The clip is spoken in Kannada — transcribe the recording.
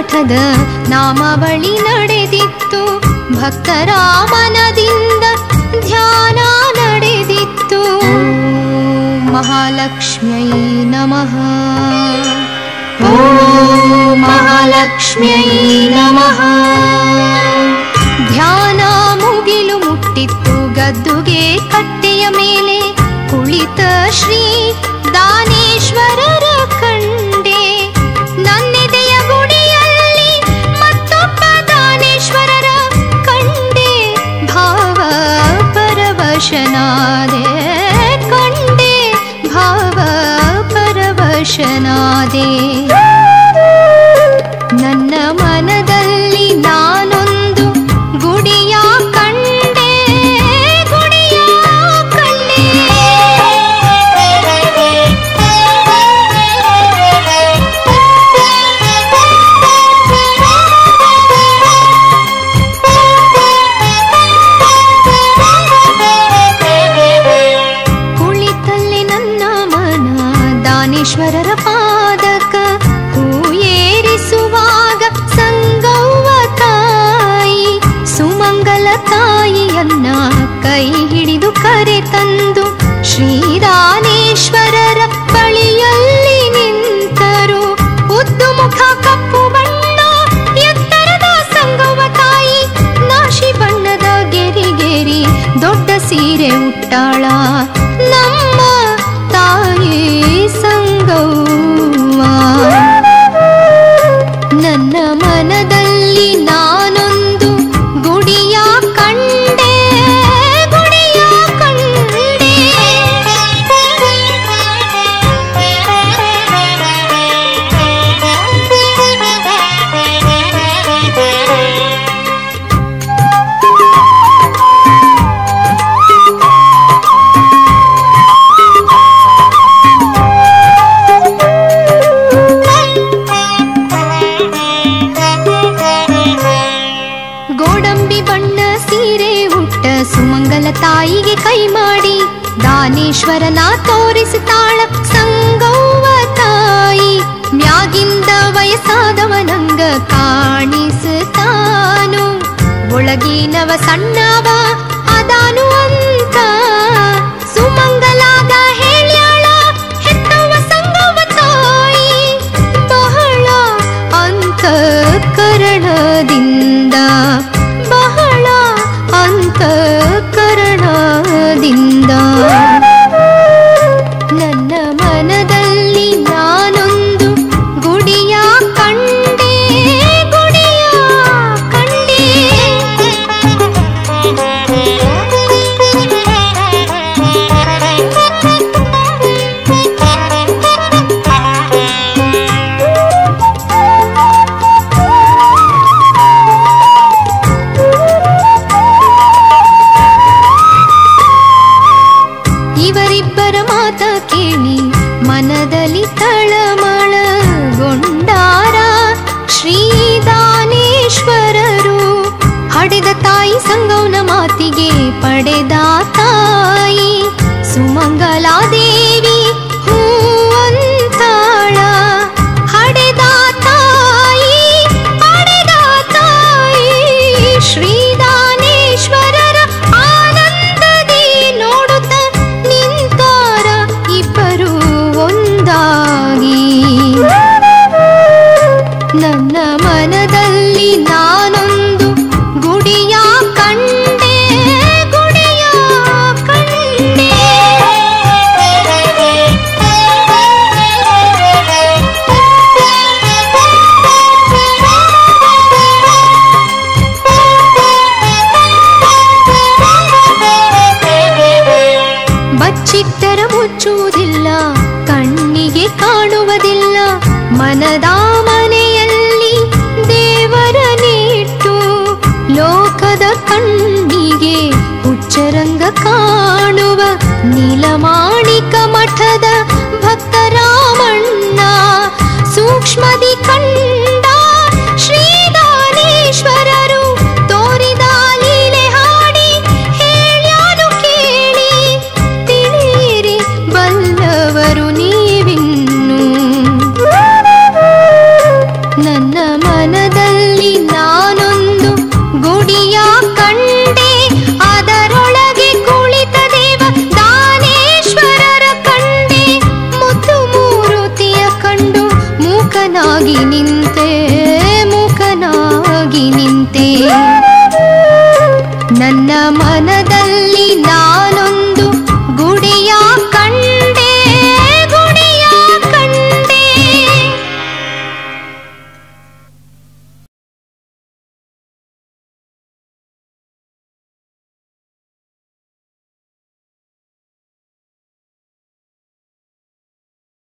ಮಠದ ನಾಮಾವಳಿ ನಡೆದಿತ್ತು. ಭಕ್ತರ ಮನದಿಂದ ಧ್ಯಾನ ನಡೆದಿತ್ತು. ಮಹಾಲಕ್ಷ್ಮ್ಯೈ ನಮಃ. ಓಂ ಮಹಾಲಕ್ಷ್ಮ್ಯೈ ನಮಃ. ಧ್ಯಾನ ಮುಗಿಲು ಮುಟ್ಟಿತ್ತು. ಗದ್ದುಗೆ ಕಟ್ಟೆಯ ಮೇಲೆ ಕುಳಿತ ಶ್ರೀ ದಾನೇಶ್ವರರ ಕಂಡೆ. ನನ್ನೆದೆಯ ಗುಡಿಯಲ್ಲಿ ಮತ್ತೊಬ್ಬ ದಾನೇಶ್ವರರ ಕಂಡೆ. ಭಾವ ಪರವಶನಾದೆ ಕಂಡೆ. ಭಾವ ಪರವಶನಾದೆ. ನನ್ನ ಮನದಲ್ಲಿ ನಾನೊಂದು ಗುಡಿಯ ಕಂಡೆ. ಗುಡಿಯ ಕಂಡೆ. ಕುಳಿತಲ್ಲಿ ನನ್ನ ಮನ ದಾನೇಶ್ವರರ ಪಾದಕ ಹೂಯೇರಿಸುವಾಗ ಸಂಗವ್ವ ತಾಯಿ ಸುಮಂಗಲ ತಾಯಿಯನ್ನ ಕೈ ಹಿಡಿದು ಕರೆ ತಂದು ಶ್ರೀದಾನೇಶ್ವರರ ಬಳಿಯಲ್ಲಿ ನಿಂತರು. ಉದ್ದು ಮುಖ ಕಪ್ಪು ಬಣ್ಣ ಎತ್ತರದ ಸಂಗವ್ವ ತಾಯಿ ನಾಶಿ ಬಣ್ಣದ ಗೆರಿ ದೊಡ್ಡ ಸೀರೆ ಉಟ್ಟಾಳ ನಮ್ಮ ತಾಯಿ ಸಂಗವ್ವ. ನನ್ನ ಮನದಲ್ಲಿ ನಾನೊಂದು ಗುಡಿಯ ಕಂಡೆ. ಗುಡಿಯ ಕಂಡೆ. ಗೋಡಂಬಿ ಬಣ್ಣ ಸೀರೆ ಉಟ್ಟ ಸುಮಂಗಲ ತಾಯಿಗೆ ಕೈ ಮಾಡಿ ದಾನೇಶ್ವರನ ತೋರಿಸುತ್ತಾಳ ಸಂಗವ್ವ ತಾಯಿ. ಮ್ಯಾಗಿಂದ ವಯಸ್ಸಾದವನಂಗ ಕಾಣಿಸುತ್ತಾನು. ಒಳಗಿನವ ಸಣ್ಣವ ಅದಾನು ಅಂತ ಸುಮಂಗಲಾಗ ಹೇಳ್ಯಾಳ ಹೆತ್ತವ್ವ ಸಂಗವ್ವ ತಾಯಿ. ಬಹಳ ಅಂತಃಕರಣದಿಂದ ಬಹಳ ಅಂತಃಕರಣದಿಂದ ನನ್ನ ಮನದಲ್ಲಿ ನಾನೊಂದು ಗುಡಿಯ ಕಂಡೆ. ಗುಡಿಯ ಕಂಡೆ. ಇವರಿಬ್ಬರ ಮಾತ ಕೇಳಿ ಮನದಲ್ಲಿ ತಳಮಳಗೊಂಡಾರ ಶ್ರೀದಾನೇಶ್ವರರು. ಹಡೆದ ತಾಯಿ ಸಂಗವ್ವನ ಮಾತಿಗೆ ಪಡೆದ ತಾಯಿ ಸುಮಂಗಲಾದೇವಿ ಹೂವಂತಾಳ. ಹಡೆದ ತಾಯಿ ಪಡೆದ ತಾಯಿ ಶ್ರೀದಾನೇಶ್ವರರ ಆನಂದದಿ ನೋಡುತ್ತ ನಿಂತಾರ ಇಬ್ಬರು ಒಂದಾಗಿ. ನನ್ನ ಮನದಲ್ಲಿ ನಾನೊಂದು ಗುಡಿಯ ಕಂಡೆ. ಗುಡಿಯ ಕಂಡೆ. ಬಚ್ಚಿಟ್ಟರ ಮುಚ್ಚುವುದಿಲ್ಲ, ಕಣ್ಣಿಗೆ ಕಾಣುವುದಿಲ್ಲ. ಮನದ ಮನೆಯಲ್ಲಿ ದೇವರನಿಟ್ಟು ಲೋಕದ ಕಣ್ಣಿಗೆ ಹುಚ್ಚರಂಗ ಕಾಣುವ ನೀಲಮಾಣಿಕ ಮಠದ ಭಕ್ತರಾಮಣ್ಣ ಸೂಕ್ಷ್ಮದಿ ಕಂಡ ಶ್ರೀದಾನೇಶ್ವರರು ತೋರಿದ ಲೀಲೆ ಹಾಡಿ ಹೇಳ್ಯಾನು ಕೇಳಿ. ತಿಳಿಯಿರಿ ಬಲ್ಲವರು ನೀವಿನ್ನು ನನ್ನ ಮನ ಶರಣಾಗಿ ನಿಂತೆ